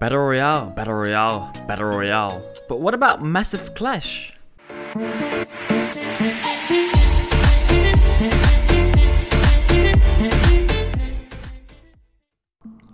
Battle Royale, Battle Royale, Battle Royale. But what about Massive Clash?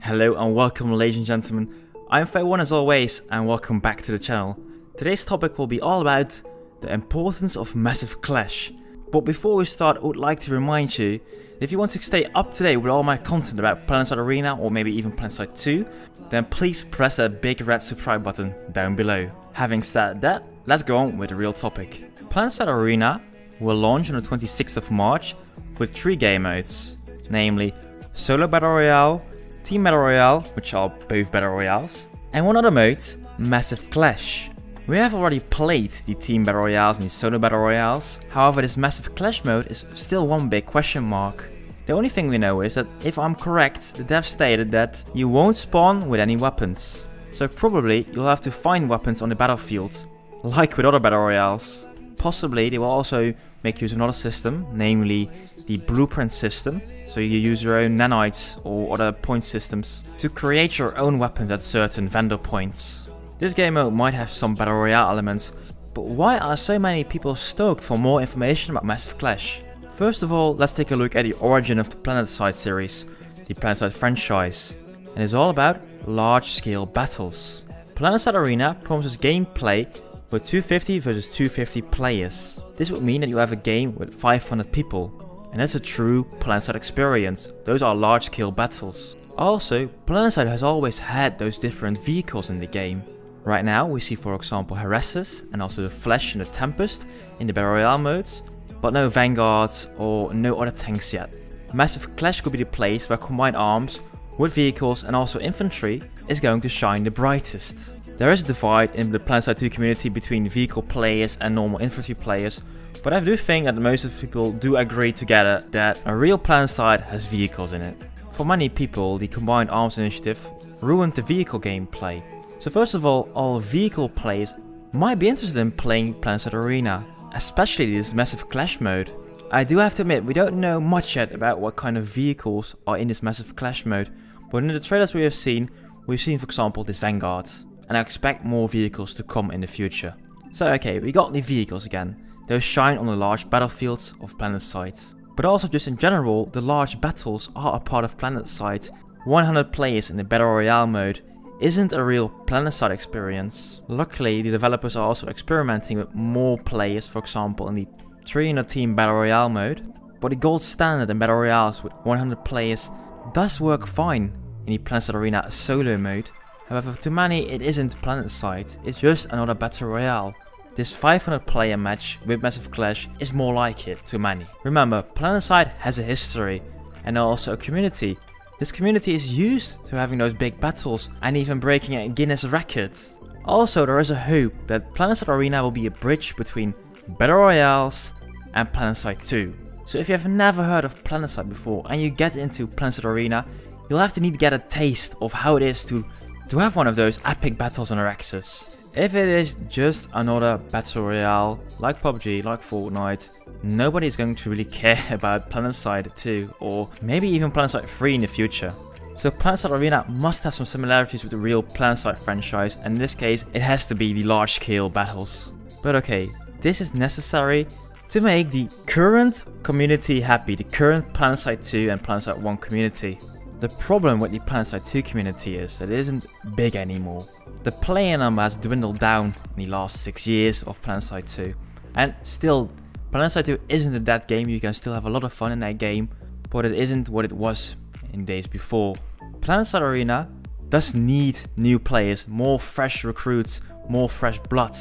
Hello and welcome, ladies and gentlemen. I'm Fair1 as always, and welcome back to the channel. Today's topic will be all about the importance of Massive Clash. But before we start, I would like to remind you, if you want to stay up to date with all my content about Planetside Arena or maybe even Planetside 2, then please press that big red subscribe button down below. Having said that, let's go on with the real topic. Planetside Arena will launch on the 26th of March with 3 game modes, namely Solo Battle Royale, Team Battle Royale, which are both Battle Royales, and one other mode, Massive Clash. We have already played the Team Battle Royales and the Solo Battle Royales, however this Massive Clash mode is still one big question mark. The only thing we know is that, if I'm correct, the devs stated that you won't spawn with any weapons. So probably you'll have to find weapons on the battlefield, like with other Battle Royales. Possibly they will also make use of another system, namely the blueprint system, so you use your own nanites or other point systems to create your own weapons at certain vendor points. This game mode might have some Battle Royale elements, but why are so many people stoked for more information about Massive Clash? First of all, let's take a look at the origin of the Planetside series, the Planetside franchise, and it's all about large-scale battles. Planetside Arena promises gameplay with 250 versus 250 players. This would mean that you have a game with 500 people, and that's a true Planetside experience. Those are large-scale battles. Also, Planetside has always had those different vehicles in the game. Right now we see, for example, Harasses and also the Flash and the Tempest in the Battle Royale modes, but no Vanguards or no other tanks yet. Massive Clash could be the place where combined arms with vehicles and also infantry is going to shine the brightest. There is a divide in the Planetside 2 community between vehicle players and normal infantry players, but I do think that most of the people do agree together that a real Planetside has vehicles in it. For many people, the Combined Arms Initiative ruined the vehicle gameplay. So first of all vehicle players might be interested in playing Planetside Arena, especially this Massive Clash mode. I do have to admit, we don't know much yet about what kind of vehicles are in this Massive Clash mode, but in the trailers we've seen for example this Vanguard, and I expect more vehicles to come in the future. So okay, we got the vehicles again. Those shine on the large battlefields of Planetside. But also just in general, the large battles are a part of Planetside. 100 players in the Battle Royale mode isn't a real Planetside experience. Luckily, the developers are also experimenting with more players, for example in the 300 team Battle Royale mode. But the gold standard in Battle Royales with 100 players does work fine in the Planetside Arena solo mode. However, to many it isn't Planetside, it's just another Battle Royale. This 500 player match with Massive Clash is more like it to many. Remember, Planetside has a history and also a community. This community is used to having those big battles and even breaking a Guinness record. Also, there is a hope that Planetside Arena will be a bridge between Battle Royales and Planetside 2. So if you have never heard of Planetside before and you get into Planetside Arena, you'll have to need to get a taste of how it is to have one of those epic battles on our axis. If it is just another Battle Royale, like PUBG, like Fortnite, nobody is going to really care about Planetside 2 or maybe even Planetside 3 in the future. So Planetside Arena must have some similarities with the real Planetside franchise, and in this case it has to be the large scale battles. But okay, this is necessary to make the current community happy, the current Planetside 2 and Planetside 1 community. The problem with the Planetside 2 community is that it isn't big anymore. The player number has dwindled down in the last 6 years of Planetside 2. And still, Planetside 2 isn't a dead game, you can still have a lot of fun in that game, but it isn't what it was in days before. Planetside Arena does need new players, more fresh recruits, more fresh blood.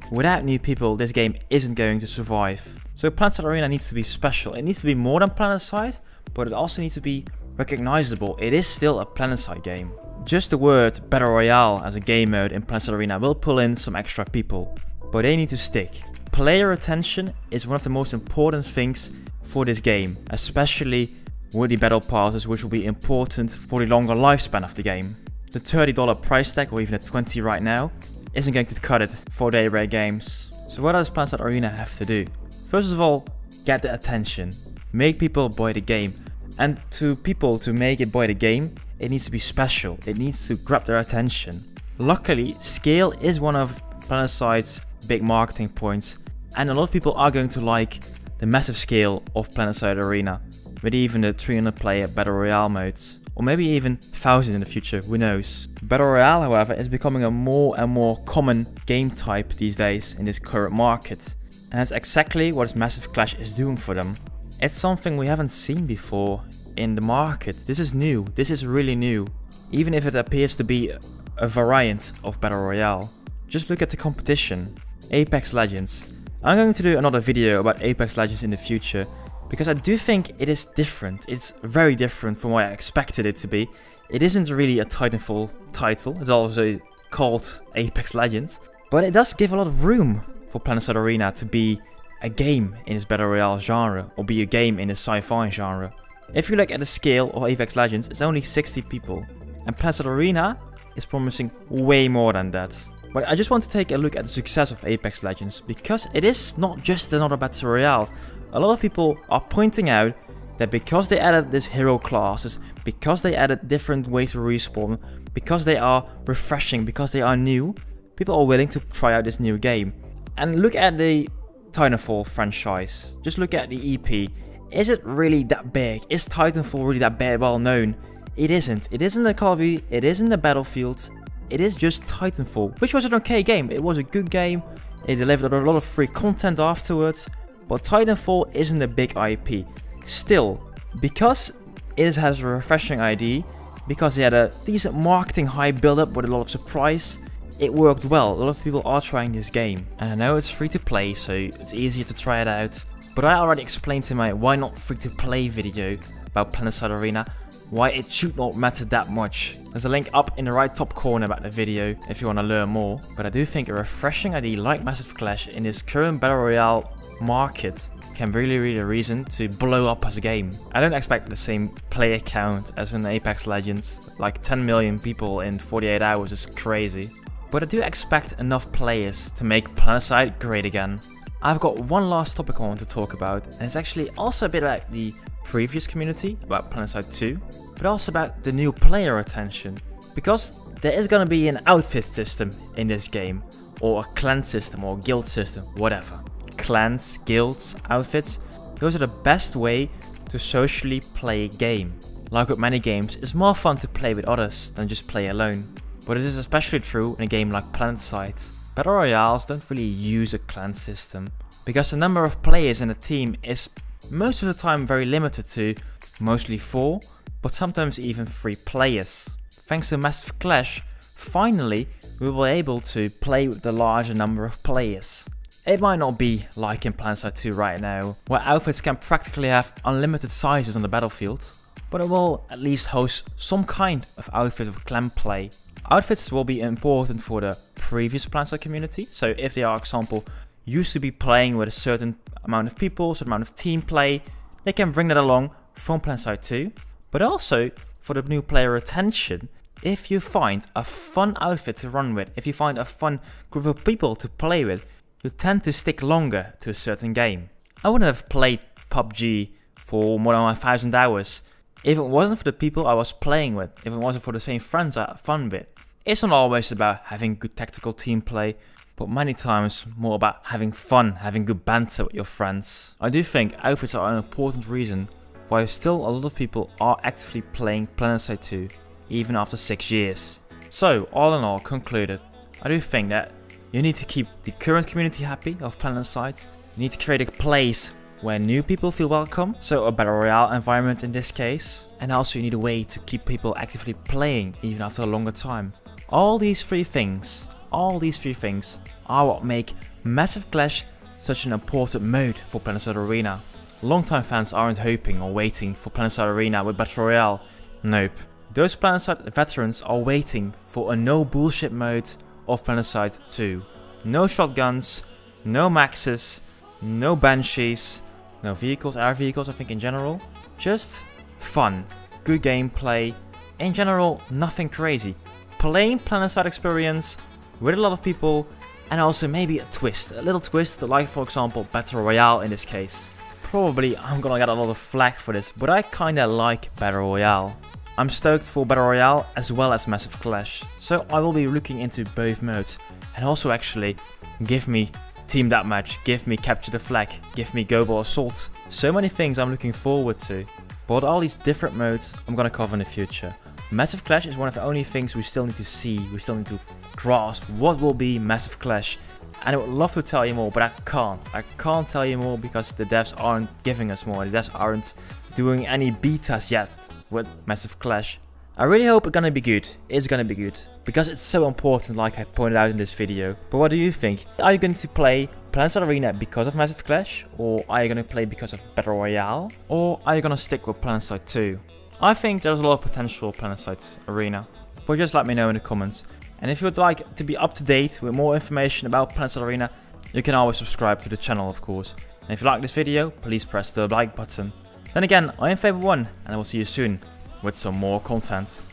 Without new people, this game isn't going to survive. So Planetside Arena needs to be special. It needs to be more than Planetside, but it also needs to be recognizable. It is still a Planetside game. Just the word Battle Royale as a game mode in Planetside Arena will pull in some extra people, but they need to stick. Player retention is one of the most important things for this game, especially with the battle passes, which will be important for the longer lifespan of the game. The $30 price tag, or even at $20 right now, isn't going to cut it for day rare games. So what does Planetside Arena have to do? First of all, get the attention. Make people buy the game. And to people to make it buy the game, it needs to be special. It needs to grab their attention. Luckily, scale is one of Planetside's big marketing points, and a lot of people are going to like the massive scale of Planetside Arena, with even the 300 player Battle Royale modes, or maybe even 1000 in the future, who knows. Battle Royale, however, is becoming a more and more common game type these days in this current market, and that's exactly what this Massive Clash is doing for them. It's something we haven't seen before in the market. This is new, this is really new, even if it appears to be a variant of Battle Royale. Just look at the competition. Apex Legends. I'm going to do another video about Apex Legends in the future, because I do think it is different. It's very different from what I expected it to be. It isn't really a Titanfall title, it's also called Apex Legends, but it does give a lot of room for Planetside Arena to be a game in this Battle Royale genre, or be a game in the sci-fi genre. If you look at the scale of Apex Legends, it's only 60 people, and Planetside Arena is promising way more than that. But I just want to take a look at the success of Apex Legends, because it is not just another Battle Royale. A lot of people are pointing out that because they added these hero classes, because they added different ways to respawn, because they are refreshing, because they are new, people are willing to try out this new game. And look at the Titanfall franchise, just look at the EP. Is it really that big? Is Titanfall really that big, well known? It isn't. It isn't the Call of Duty, it isn't the Battlefield, it is just Titanfall, which was an okay game. It was a good game, it delivered a lot of free content afterwards, but Titanfall isn't a big IP. Still, because it has a refreshing ID, because it had a decent marketing hype build-up with a lot of surprise, it worked well. A lot of people are trying this game, and I know it's free to play, so it's easier to try it out. But I already explained in my why not free to play video about Planetside Arena, why it should not matter that much. There's a link up in the right top corner about the video if you want to learn more. But I do think a refreshing ID like Massive Clash in this current Battle Royale market can really be a reason to blow up as a game. I don't expect the same player count as in Apex Legends, like 10 million people in 48 hours is crazy. But I do expect enough players to make Planetside great again. I've got one last topic I want to talk about, and it's actually also a bit about the previous community, about Planetside 2, but also about the new player retention. Because there is going to be an outfit system in this game, or a clan system, or guild system, whatever. Clans, guilds, outfits, those are the best way to socially play a game. Like with many games, it's more fun to play with others than just play alone. But it is especially true in a game like Planetside. Battle Royales don't really use a clan system, because the number of players in a team is most of the time very limited to mostly 4, but sometimes even 3 players. Thanks to Massive Clash, finally we will be able to play with the larger number of players. It might not be like in Planetside 2 right now, where outfits can practically have unlimited sizes on the battlefield, but it will at least host some kind of outfit of clan play. Outfits will be important for the previous Planetside community, so if they are, for example, used to be playing with a certain amount of people, certain amount of team play, they can bring that along from Planetside 2, but also for the new player retention. If you find a fun outfit to run with, if you find a fun group of people to play with, you tend to stick longer to a certain game. I wouldn't have played PUBG for more than 1000 hours if it wasn't for the people I was playing with, if it wasn't for the same friends I had fun with. It's not always about having good tactical team play, but many times more about having fun, having good banter with your friends. I do think outfits are an important reason why still a lot of people are actively playing Planetside 2, even after 6 years. So, all in all, concluded, I do think that you need to keep the current community happy of Planetside. You need to create a place where new people feel welcome, so a Battle Royale environment in this case. And also you need a way to keep people actively playing even after a longer time. All these three things are what make Massive Clash such an important mode for Planetside Arena. Longtime fans aren't hoping or waiting for Planetside Arena with Battle Royale. Nope. Those Planetside veterans are waiting for a no bullshit mode of Planetside 2. No shotguns, no maxes, no banshees, no vehicles, air vehicles I think in general. Just fun, good gameplay, in general nothing crazy. Plain Planetside experience with a lot of people, and also maybe a twist, a little twist like for example Battle Royale in this case. Probably I'm gonna get a lot of flack for this, but I kinda like Battle Royale. I'm stoked for Battle Royale as well as Massive Clash, so I will be looking into both modes. And also actually, give me Team Deathmatch, give me Capture the Flag, give me Global Assault. So many things I'm looking forward to. But all these different modes I'm gonna cover in the future. Massive Clash is one of the only things we still need to see, we still need to grasp what will be Massive Clash. And I would love to tell you more, but I can't. I can't tell you more because the devs aren't giving us more. The devs aren't doing any betas yet with Massive Clash. I really hope it's gonna be good. It's gonna be good. Because it's so important, like I pointed out in this video. But what do you think? Are you going to play Planetside Arena because of Massive Clash? Or are you gonna play because of Battle Royale? Or are you gonna stick with Planetside 2? I think there's a lot of potential with Planetside Arena. But just let me know in the comments. And if you would like to be up to date with more information about Planetside Arena, you can always subscribe to the channel, of course. And if you like this video, please press the like button. Then again, I am Fable1, and I will see you soon with some more content.